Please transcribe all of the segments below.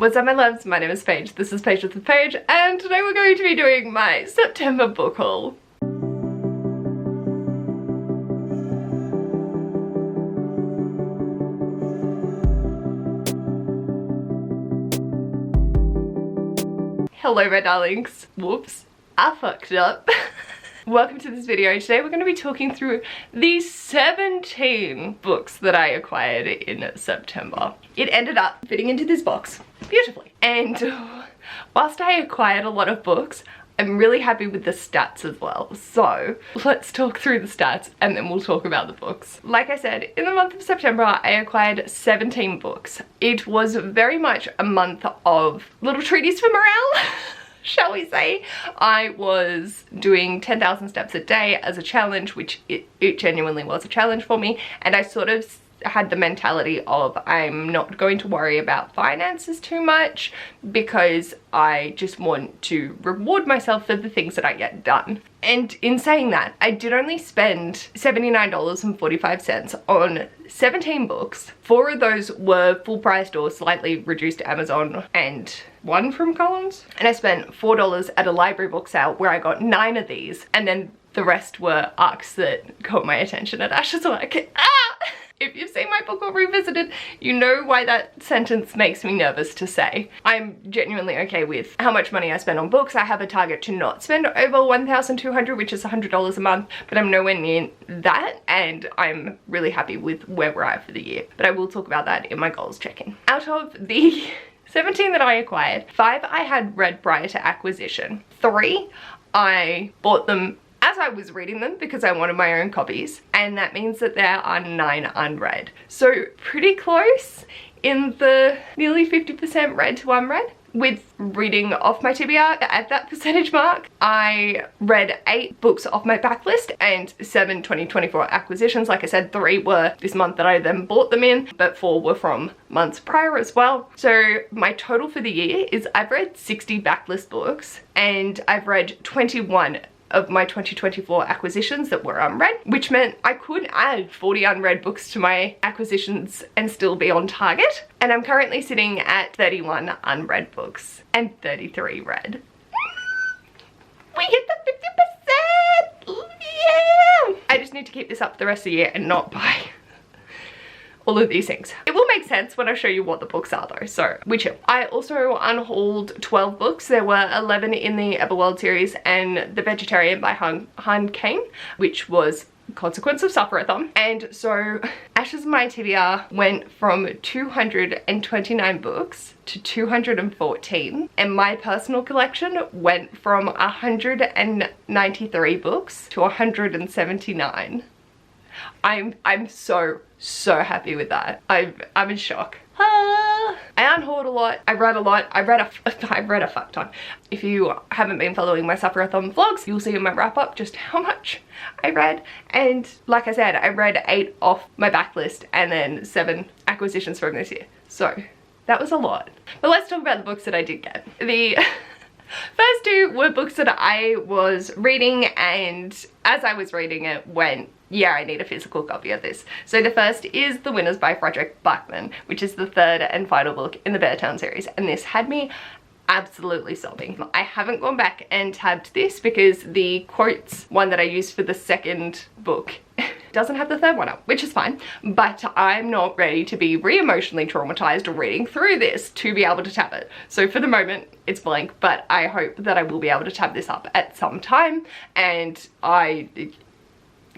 What's up my loves, my name is Paige, this is Paige with the Page, and today we're going to be doing my September book haul. Hello my darlings. Whoops, I fucked up. Welcome to this video. Today we're going to be talking through the 17 books that I acquired in September. It ended up fitting into this box beautifully. And whilst I acquired a lot of books, I'm really happy with the stats as well. So let's talk through the stats and then we'll talk about the books. Like I said, in the month of September, I acquired 17 books. It was very much a month of little treaties for morale. Shall we say. I was doing 10,000 steps a day as a challenge, which it genuinely was a challenge for me, and I sort of had the mentality of I'm not going to worry about finances too much because I just want to reward myself for the things that I get done. And in saying that, I did only spend $79.45 on 17 books. 4 of those were full priced or slightly reduced Amazon and 1 from Collins. And I spent $4 at a library book sale where I got 9 of these, and then the rest were ARCs that caught my attention. And Ash was like, ah! If you've seen my book haul revisited, you know why that sentence makes me nervous to say. I'm genuinely okay with how much money I spend on books. I have a target to not spend over $1,200, which is $100 a month, but I'm nowhere near that, and I'm really happy with where we're at for the year. But I will talk about that in my goals check-in. Out of the 17 that I acquired, 5 I had read prior to acquisition. 3 I bought them as I was reading them because I wanted my own copies, and that means that there are 9 unread. So pretty close in the nearly 50% read to unread. With reading off my TBR at that percentage mark, I read 8 books off my backlist and 7 2024 acquisitions. Like I said, 3 were this month that I then bought them in, but 4 were from months prior as well. So my total for the year is I've read 60 backlist books and I've read 21 of my 2024 acquisitions that were unread, which meant I could add 40 unread books to my acquisitions and still be on target. And I'm currently sitting at 31 unread books and 33 read. We hit the 50%! Yeah! I just need to keep this up for the rest of the year and not buy all of these things. It will make sense when I show you what the books are though, so we chill. I also unhauled 12 books. There were 11 in the Everworld series and The Vegetarian by Han Kane, which was Consequence of Suffer-a-thon. And so Ash's My TBR went from 229 books to 214, and my personal collection went from 193 books to 179. I'm so happy with that. I'm in shock. I unhauled a lot. I read a lot. I read a fuck ton. If you haven't been following my Suffer-a-thon vlogs, you'll see in my wrap up just how much I read. And like I said, I read 8 off my backlist and then 7 acquisitions from this year. So that was a lot. But let's talk about the books that I did get. The first 2 were books that I was reading, and as I was reading it went, yeah, I need a physical copy of this. So the first is The Winners by Frederick Backman, which is the 3rd and final book in the Beartown series, and this had me absolutely sobbing. I haven't gone back and tabbed this because the quotes one that I used for the 2nd book doesn't have the 3rd one up, which is fine, but I'm not ready to be re-emotionally traumatized reading through this to be able to tab it. So for the moment it's blank, but I hope that I will be able to tab this up at some time. And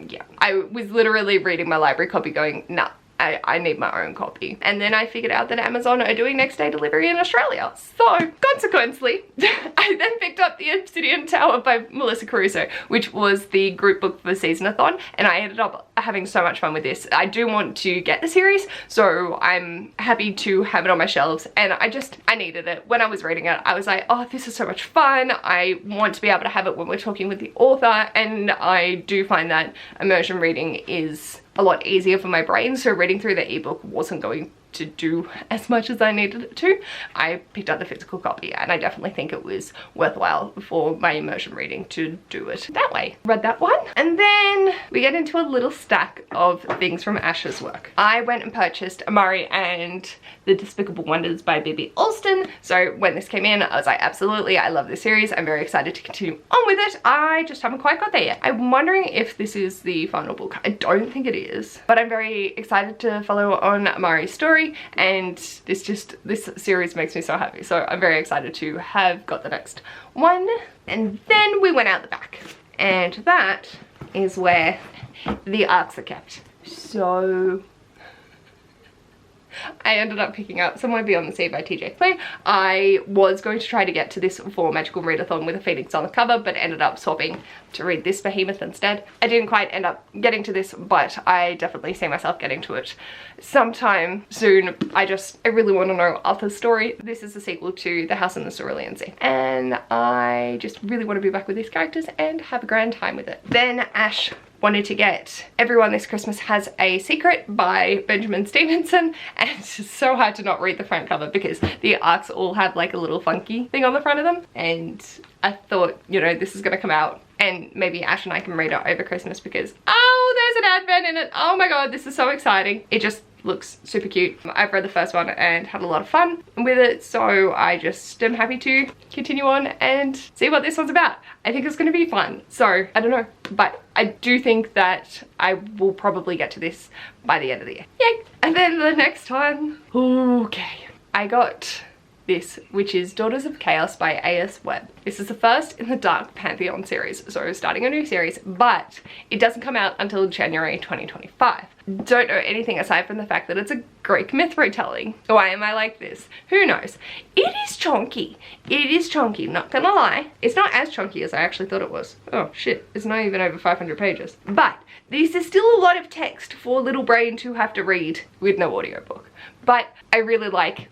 yeah, I was literally reading my library copy going, nah, I need my own copy. And then I figured out that Amazon are doing next day delivery in Australia. So consequently, I then picked up The Obsidian Tower by Melissa Caruso, which was the group book for Season-a-thon, and I ended up having so much fun with this. I do want to get the series, so I'm happy to have it on my shelves, and I needed it. When I was reading it, I was like, oh, this is so much fun. I want to be able to have it when we're talking with the author, and I do find that immersion reading is a lot easier for my brain, so reading through the ebook wasn't going to do as much as I needed it to, I picked up the physical copy, and I definitely think it was worthwhile for my immersion reading to do it that way. Read that one, and then we get into a little stack of things from Ash's work. I went and purchased Amari and the Despicable Wonders by Bibi Alston. So when this came in, I was like, absolutely, I love this series. I'm very excited to continue on with it. I just haven't quite got there yet. I'm wondering if this is the final book. I don't think it is, but I'm very excited to follow on Amari's story, and this series makes me so happy. So I'm very excited to have got the next one. And then we went out the back, and that is where the arcs are kept. So I ended up picking up Somewhere Beyond the Sea by TJ Klune. I was going to try to get to this for Magical Readathon with a phoenix on the cover, but ended up swapping to read this behemoth instead. I didn't quite end up getting to this, but I definitely see myself getting to it sometime soon. I really want to know Arthur's story. This is the sequel to The House in the Cerulean Sea, and I just really want to be back with these characters and have a grand time with it. Then Ash wanted to get Everyone This Christmas Has a Secret by Benjamin Stevenson, and it's just so hard to not read the front cover because the arcs all have like a little funky thing on the front of them, and I thought, you know, this is gonna come out and maybe Ash and I can read it over Christmas because, oh, there's an advent in it. Oh my god, this is so exciting. It just looks super cute. I've read the first one and had a lot of fun with it, so I just am happy to continue on and see what this one's about. I think it's going to be fun. So I don't know, but I do think that I will probably get to this by the end of the year. Yay! And then the next one, okay, I got this, which is Daughters of Chaos by A.S. Webb. This is the first in the Dark Pantheon series, so starting a new series, but it doesn't come out until January 2025. Don't know anything aside from the fact that it's a Greek myth retelling. Why am I like this? Who knows? It is chunky. It is chunky, not gonna lie. It's not as chunky as I actually thought it was. Oh shit, it's not even over 500 pages. But this is still a lot of text for a little brain to have to read with no audiobook. But I really like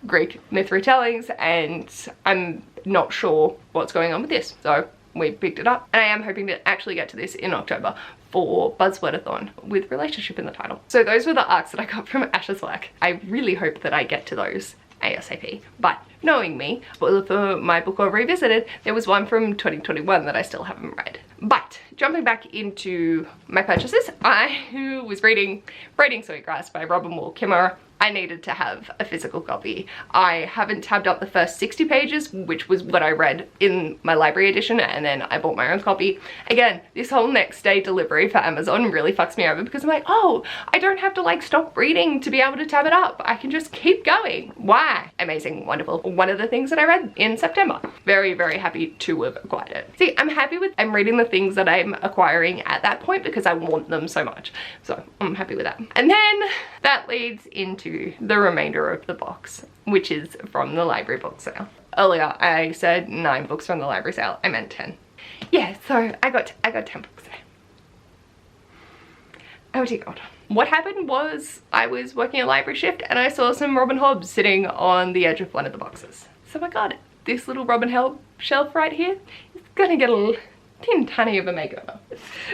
Greek myth retellings, and I'm not sure what's going on with this. So we picked it up, and I am hoping to actually get to this in October for Buzzwordathon with relationship in the title. So those were the arcs that I got from Ash's work. I really hope that I get to those ASAP, but knowing me, spoiler for my book or revisited, there was one from 2021 that I still haven't read. But jumping back into my purchases, I was reading Braiding Sweetgrass by Robin Hobb. I needed to have a physical copy. I haven't tabbed up the first 60 pages, which was what I read in my library edition, and then I bought my own copy. Again, this whole next day delivery for Amazon really fucks me over because I'm like, oh, I don't have to like stop reading to be able to tab it up. I can just keep going. Why? Amazing, wonderful. One of the things that I read in September. Very, very happy to have acquired it. See, I'm reading the things that I'm acquiring at that point because I want them so much. So I'm happy with that. And then that leads into the remainder of the box, which is from the library book sale. Earlier I said 9 books from the library sale. I meant 10. Yeah, so I got 10 books there. Oh dear god. What happened was I was working a library shift and I saw some Robin Hobb sitting on the edge of one of the boxes. So I got it. This little Robin Hobb shelf right here is gonna get a little tiny of a makeover.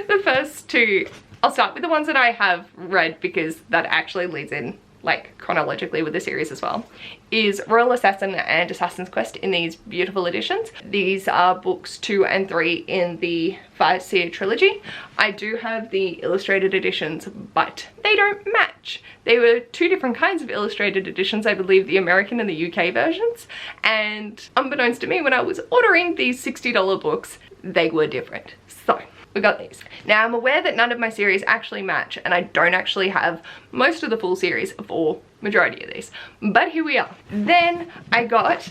The first 2, I'll start with the ones that I have read because that actually leads in like chronologically with the series as well, is Royal Assassin and Assassin's Quest in these beautiful editions. These are books 2 and 3 in the Fire trilogy. I do have the illustrated editions, but they don't match. They were 2 different kinds of illustrated editions, I believe the American and the UK versions, and unbeknownst to me, when I was ordering these $60 books, they were different. So we got these. Now I'm aware that none of my series actually match, and I don't actually have most of the full series for majority of these, but here we are. Then I got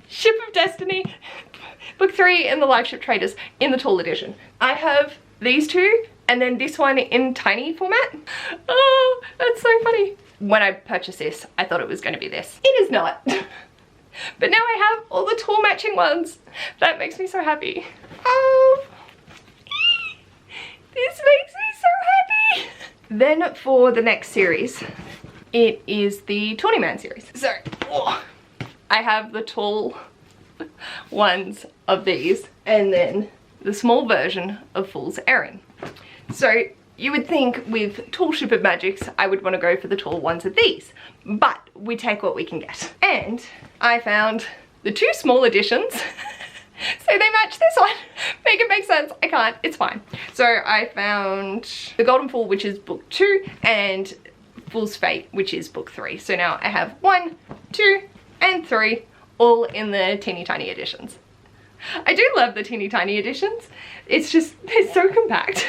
Ship of Destiny, book 3 in the Live Ship Traders in the tall edition. I have these 2 and then this one in tiny format. Oh, that's so funny. When I purchased this, I thought it was going to be this. It is not. But now I have all the tall matching ones. That makes me so happy. Oh, this makes me so happy. Then for the next series, it is the Tawny Man series. So, I have the tall ones of these and then the small version of Fool's Errand. So You would think with tall ship of magics, I would want to go for the tall ones of these, but we take what we can get. And I found the 2 small editions. So they match this one. Make it make sense. I can't. It's fine. So I found The Golden Fool, which is book 2, and Fool's Fate, which is book 3. So now I have 1, 2, and 3, all in the teeny tiny editions. I do love the teeny tiny editions. It's just, they're so compact.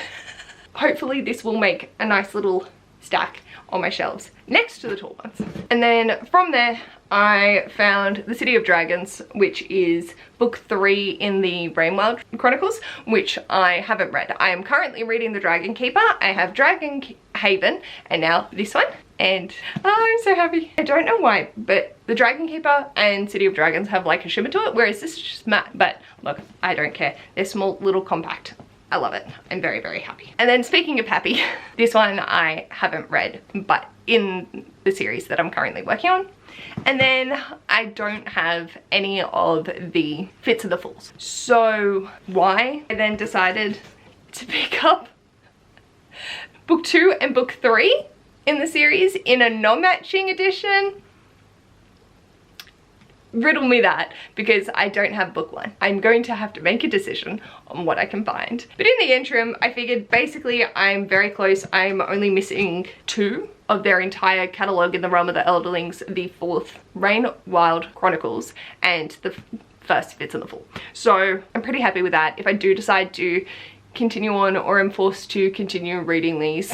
Hopefully this will make a nice little stack on my shelves next to the tall ones. And then from there, I found The City of Dragons, which is book 3 in the Rainwild Chronicles, which I haven't read. I am currently reading The Dragon Keeper. I have Dragon Haven, and now this one. And I'm so happy. I don't know why, but The Dragon Keeper and City of Dragons have like a shimmer to it, whereas this is just matte. But look, I don't care. They're small, little, compact. I love it. I'm very, very happy. And then speaking of happy, this one I haven't read, but in the series that I'm currently working on. And then I don't have any of the Fits of the Fools. So why? I then decided to pick up book 2 and book 3 in the series in a non-matching edition. Riddle me that, because I don't have book 1. I'm going to have to make a decision on what I can find. But in the interim, I figured basically I'm very close. I'm only missing 2 of their entire catalogue in the Realm of the Elderlings, the 4th Rainwild Chronicles and the 1st Fits of the Fool. So I'm pretty happy with that. If I do decide to continue on, or am forced to continue reading these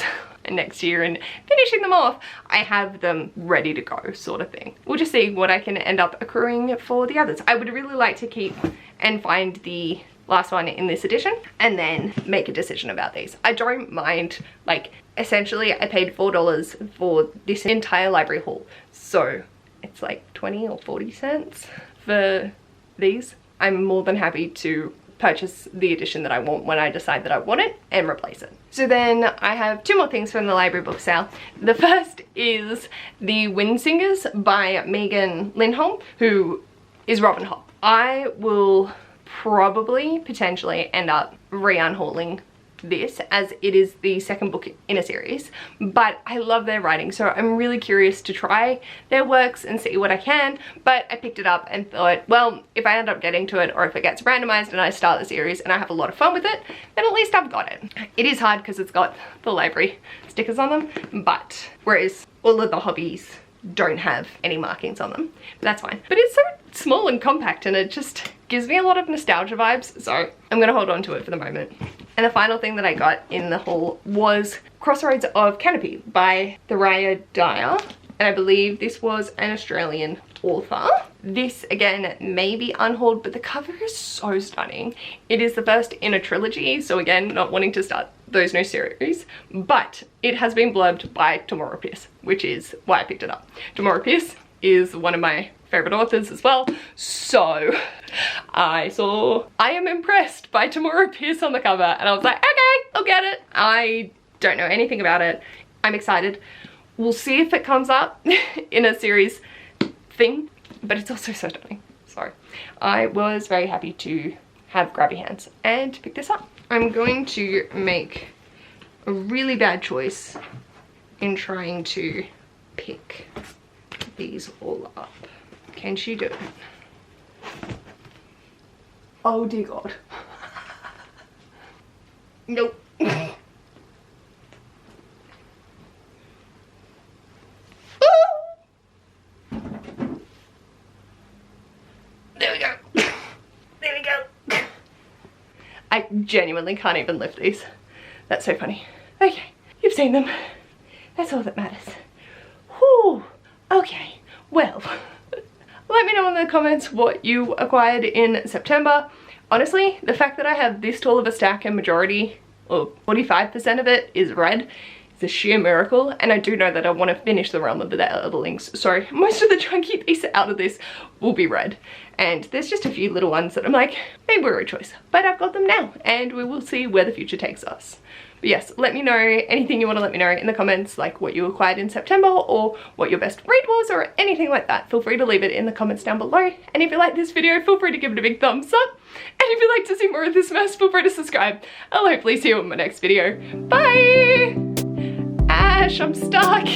next year and finishing them off, I have them ready to go, sort of thing. We'll just see what I can end up accruing for the others. I would really like to keep and find the last one in this edition and then make a decision about these. I don't mind, like, essentially I paid $4 for this entire library haul, so it's like 20 or 40 cents for these. I'm more than happy to purchase the edition that I want when I decide that I want it and replace it. So then I have 2 more things from the library book sale. The first is The Windsingers by Megan Lindholm, who is Robin Hobb. I will probably potentially end up re-unhauling this, as it is the 2nd book in a series, but I love their writing, so I'm really curious to try their works and see what I can. But I picked it up and thought, well, if I end up getting to it, or if it gets randomized and I start the series and I have a lot of fun with it, then at least I've got it. It is hard because it's got the library stickers on them, but whereas all of the hobbies don't have any markings on them, but that's fine. But it's so small and compact, and it just gives me a lot of nostalgia vibes, so I'm gonna hold on to it for the moment. And the final thing that I got in the haul was Crossroads of Canopy by Thoraya Dyer, and I believe this was an Australian author. This again may be unhauled, but the cover is so stunning. It is the first in a trilogy, so again, not wanting to start those new series, but it has been blurbed by Tamora Pierce, which is why I picked it up. Tamora Pierce is one of my favorite authors as well, so I am impressed by Tamora Pierce on the cover, and I was like, okay, I'll get it. I don't know anything about it. I'm excited. We'll see if it comes up in a series thing, but it's also so stunning. So I was very happy to have grabby hands and pick this up. I'm going to make a really bad choice in trying to pick these all up. Can she do it? Oh dear God. Nope. There we go. There we go. I genuinely can't even lift these. That's so funny. Okay, you've seen them. That's all that matters. Whew. Okay, well, let me know in the comments what you acquired in September. Honestly, the fact that I have this tall of a stack and majority, or 45% of it, is red, is a sheer miracle. And I do know that I want to finish the Realm of the Elderlings, so most of the chunky piece out of this will be red. And there's just a few little ones that I'm like, they were a choice, but I've got them now, and we will see where the future takes us. But yes, let me know anything you want to let me know in the comments, like what you acquired in September or what your best read was or anything like that. Feel free to leave it in the comments down below. And if you like this video, feel free to give it a big thumbs up. And if you'd like to see more of this mess, feel free to subscribe. I'll hopefully see you in my next video. Bye! Bye! Ash, I'm stuck.